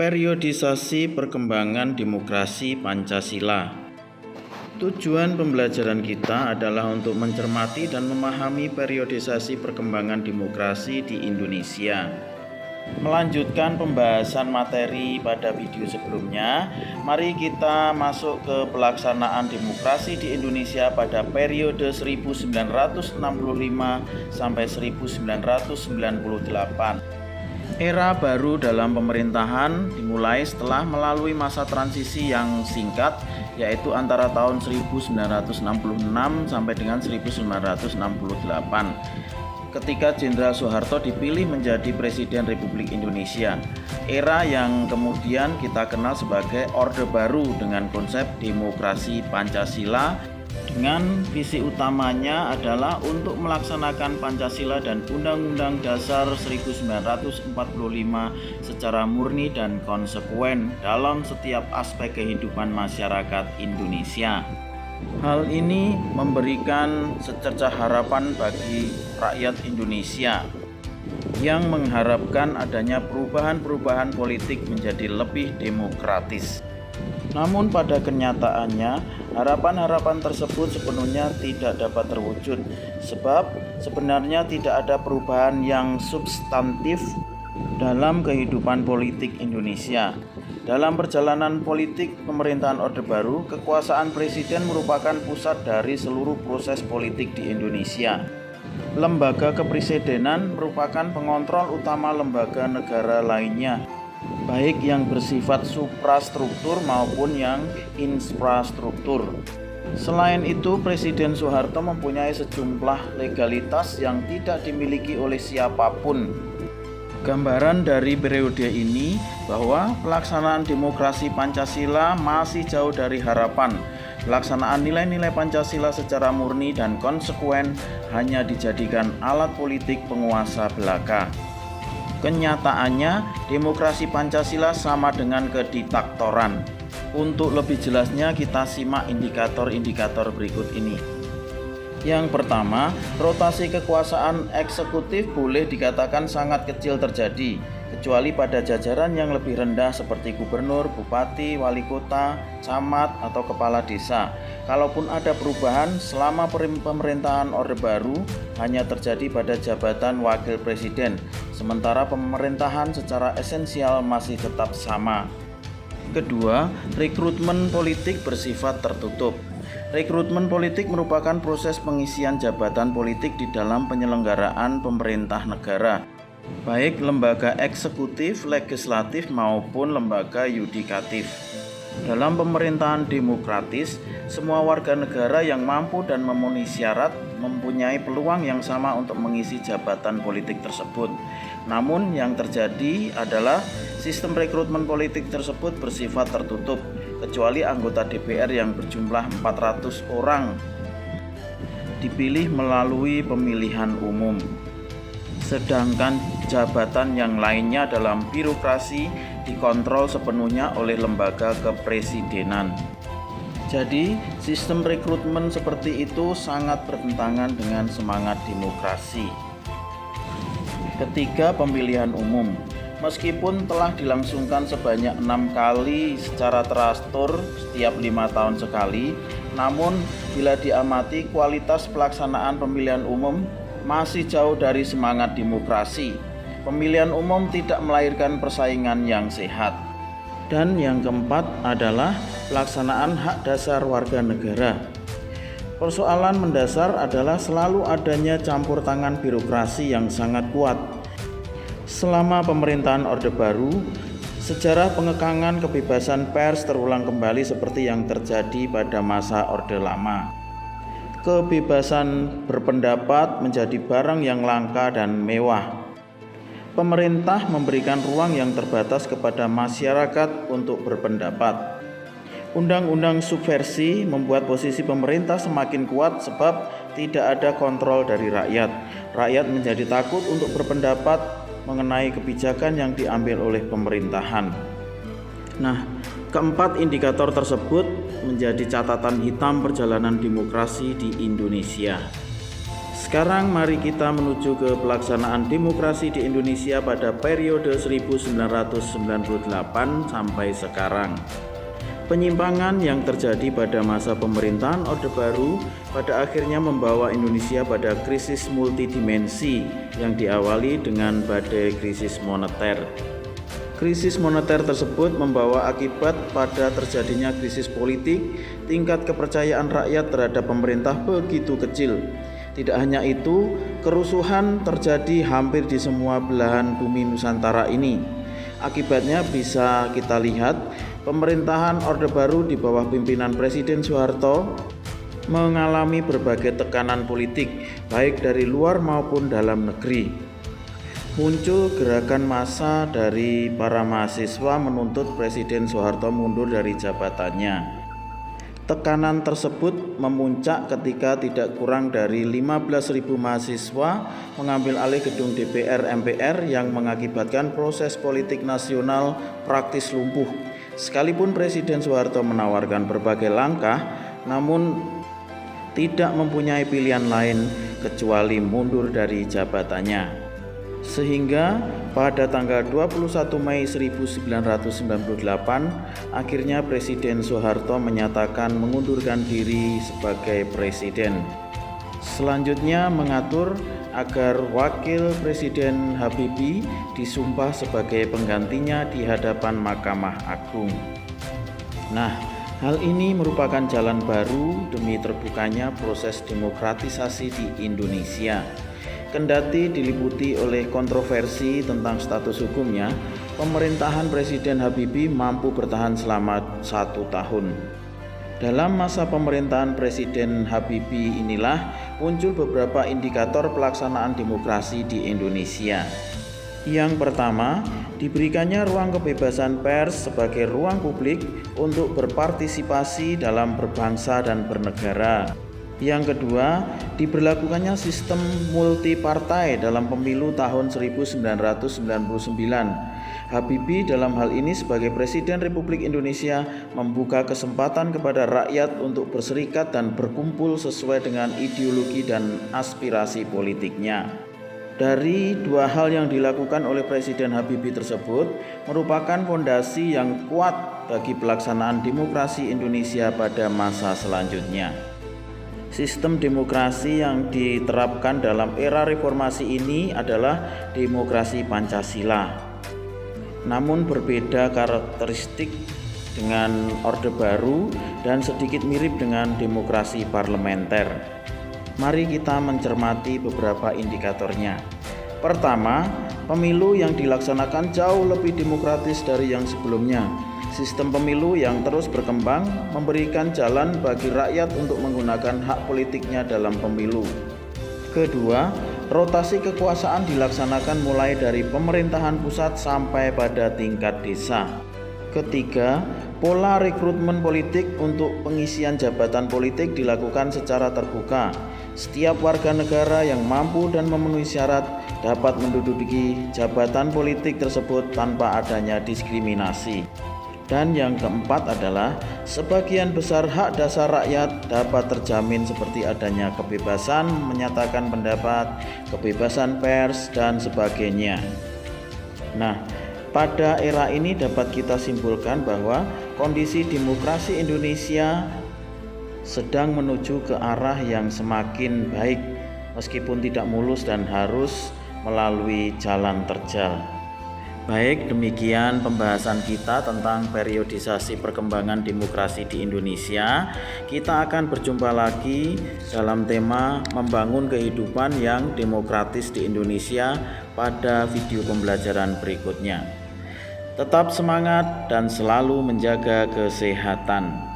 Periodisasi perkembangan demokrasi Pancasila. Tujuan pembelajaran kita adalah untuk mencermati dan memahami periodisasi perkembangan demokrasi di Indonesia. Melanjutkan pembahasan materi pada video sebelumnya, mari kita masuk ke pelaksanaan demokrasi di Indonesia pada periode 1965 sampai 1998. Era baru dalam pemerintahan dimulai setelah melalui masa transisi yang singkat, yaitu antara tahun 1966 sampai dengan 1968, ketika Jenderal Soeharto dipilih menjadi Presiden Republik Indonesia. Era yang kemudian kita kenal sebagai Orde Baru dengan konsep demokrasi Pancasila, dengan visi utamanya adalah untuk melaksanakan Pancasila dan Undang-Undang Dasar 1945 secara murni dan konsekuen dalam setiap aspek kehidupan masyarakat Indonesia. Hal ini memberikan secercah harapan bagi rakyat Indonesia yang mengharapkan adanya perubahan-perubahan politik menjadi lebih demokratis. Namun pada kenyataannya, harapan-harapan tersebut sepenuhnya tidak dapat terwujud, sebab sebenarnya tidak ada perubahan yang substantif dalam kehidupan politik Indonesia. Dalam perjalanan politik pemerintahan Orde Baru, kekuasaan presiden merupakan pusat dari seluruh proses politik di Indonesia. Lembaga kepresidenan merupakan pengontrol utama lembaga negara lainnya, baik yang bersifat suprastruktur maupun yang infrastruktur. Selain itu, Presiden Soeharto mempunyai sejumlah legalitas yang tidak dimiliki oleh siapapun. Gambaran dari periode ini bahwa pelaksanaan demokrasi Pancasila masih jauh dari harapan. Pelaksanaan nilai-nilai Pancasila secara murni dan konsekuen hanya dijadikan alat politik penguasa belaka. Kenyataannya, demokrasi Pancasila sama dengan kediktatoran. Untuk lebih jelasnya, kita simak indikator-indikator berikut ini. Yang pertama, rotasi kekuasaan eksekutif boleh dikatakan sangat kecil terjadi, kecuali pada jajaran yang lebih rendah seperti gubernur, bupati, wali kota, camat, atau kepala desa. Kalaupun ada perubahan selama pemerintahan Orde Baru, hanya terjadi pada jabatan wakil presiden, sementara pemerintahan secara esensial masih tetap sama. Kedua, rekrutmen politik bersifat tertutup. Rekrutmen politik merupakan proses pengisian jabatan politik di dalam penyelenggaraan pemerintah negara, baik lembaga eksekutif, legislatif maupun lembaga yudikatif. Dalam pemerintahan demokratis, semua warga negara yang mampu dan memenuhi syarat mempunyai peluang yang sama untuk mengisi jabatan politik tersebut. Namun yang terjadi adalah sistem rekrutmen politik tersebut bersifat tertutup, kecuali anggota DPR yang berjumlah 400 orang dipilih melalui pemilihan umum. Sedangkan jabatan yang lainnya dalam birokrasi dikontrol sepenuhnya oleh lembaga kepresidenan. Jadi, sistem rekrutmen seperti itu sangat bertentangan dengan semangat demokrasi. Ketiga, pemilihan umum. Meskipun telah dilangsungkan sebanyak 6 kali secara teratur setiap 5 tahun sekali, namun bila diamati kualitas pelaksanaan pemilihan umum masih jauh dari semangat demokrasi. Pemilihan umum tidak melahirkan persaingan yang sehat. Dan yang keempat adalah pelaksanaan hak dasar warga negara. Persoalan mendasar adalah selalu adanya campur tangan birokrasi yang sangat kuat. Selama pemerintahan Orde Baru, sejarah pengekangan kebebasan pers terulang kembali seperti yang terjadi pada masa Orde Lama. Kebebasan berpendapat menjadi barang yang langka dan mewah. Pemerintah memberikan ruang yang terbatas kepada masyarakat untuk berpendapat. Undang-undang subversi membuat posisi pemerintah semakin kuat sebab tidak ada kontrol dari rakyat. Rakyat menjadi takut untuk berpendapat mengenai kebijakan yang diambil oleh pemerintahan. Nah, keempat indikator tersebut menjadi catatan hitam perjalanan demokrasi di Indonesia. Sekarang mari kita menuju ke pelaksanaan demokrasi di Indonesia pada periode 1998 sampai sekarang. Penyimpangan yang terjadi pada masa pemerintahan Orde Baru pada akhirnya membawa Indonesia pada krisis multidimensi yang diawali dengan badai krisis moneter. Krisis moneter tersebut membawa akibat pada terjadinya krisis politik. Tingkat kepercayaan rakyat terhadap pemerintah begitu kecil. Tidak hanya itu, kerusuhan terjadi hampir di semua belahan bumi Nusantara ini. Akibatnya bisa kita lihat, pemerintahan Orde Baru di bawah pimpinan Presiden Soeharto mengalami berbagai tekanan politik, baik dari luar maupun dalam negeri. Muncul gerakan massa dari para mahasiswa menuntut Presiden Soeharto mundur dari jabatannya. Tekanan tersebut memuncak ketika tidak kurang dari 15.000 mahasiswa mengambil alih gedung DPR MPR yang mengakibatkan proses politik nasional praktis lumpuh. Sekalipun Presiden Soeharto menawarkan berbagai langkah, namun tidak mempunyai pilihan lain kecuali mundur dari jabatannya. Sehingga pada tanggal 21 Mei 1998 akhirnya Presiden Soeharto menyatakan mengundurkan diri sebagai presiden. Selanjutnya mengatur agar Wakil Presiden Habibie disumpah sebagai penggantinya di hadapan Mahkamah Agung. Nah, hal ini merupakan jalan baru demi terbukanya proses demokratisasi di Indonesia. Kendati diliputi oleh kontroversi tentang status hukumnya, pemerintahan Presiden Habibie mampu bertahan selama 1 tahun. Dalam masa pemerintahan Presiden Habibie inilah muncul beberapa indikator pelaksanaan demokrasi di Indonesia. Yang pertama, diberikannya ruang kebebasan pers sebagai ruang publik untuk berpartisipasi dalam berbangsa dan bernegara. Yang kedua, diberlakukannya sistem multipartai dalam pemilu tahun 1999. Habibie dalam hal ini sebagai Presiden Republik Indonesia membuka kesempatan kepada rakyat untuk berserikat dan berkumpul sesuai dengan ideologi dan aspirasi politiknya. Dari dua hal yang dilakukan oleh Presiden Habibie tersebut merupakan fondasi yang kuat bagi pelaksanaan demokrasi Indonesia pada masa selanjutnya. Sistem demokrasi yang diterapkan dalam era reformasi ini adalah demokrasi Pancasila. Namun berbeda karakteristik dengan Orde Baru dan sedikit mirip dengan demokrasi parlementer. Mari kita mencermati beberapa indikatornya. Pertama, pemilu yang dilaksanakan jauh lebih demokratis dari yang sebelumnya. Sistem pemilu yang terus berkembang memberikan jalan bagi rakyat untuk menggunakan hak politiknya dalam pemilu. Kedua, rotasi kekuasaan dilaksanakan mulai dari pemerintahan pusat sampai pada tingkat desa. Ketiga, pola rekrutmen politik untuk pengisian jabatan politik dilakukan secara terbuka. Setiap warga negara yang mampu dan memenuhi syarat dapat menduduki jabatan politik tersebut tanpa adanya diskriminasi. Dan yang keempat adalah sebagian besar hak dasar rakyat dapat terjamin seperti adanya kebebasan menyatakan pendapat, kebebasan pers, dan sebagainya. Nah, pada era ini dapat kita simpulkan bahwa kondisi demokrasi Indonesia sedang menuju ke arah yang semakin baik meskipun tidak mulus dan harus melalui jalan terjal. Baik, demikian pembahasan kita tentang periodisasi perkembangan demokrasi di Indonesia. Kita akan berjumpa lagi dalam tema membangun kehidupan yang demokratis di Indonesia pada video pembelajaran berikutnya. Tetap semangat dan selalu menjaga kesehatan.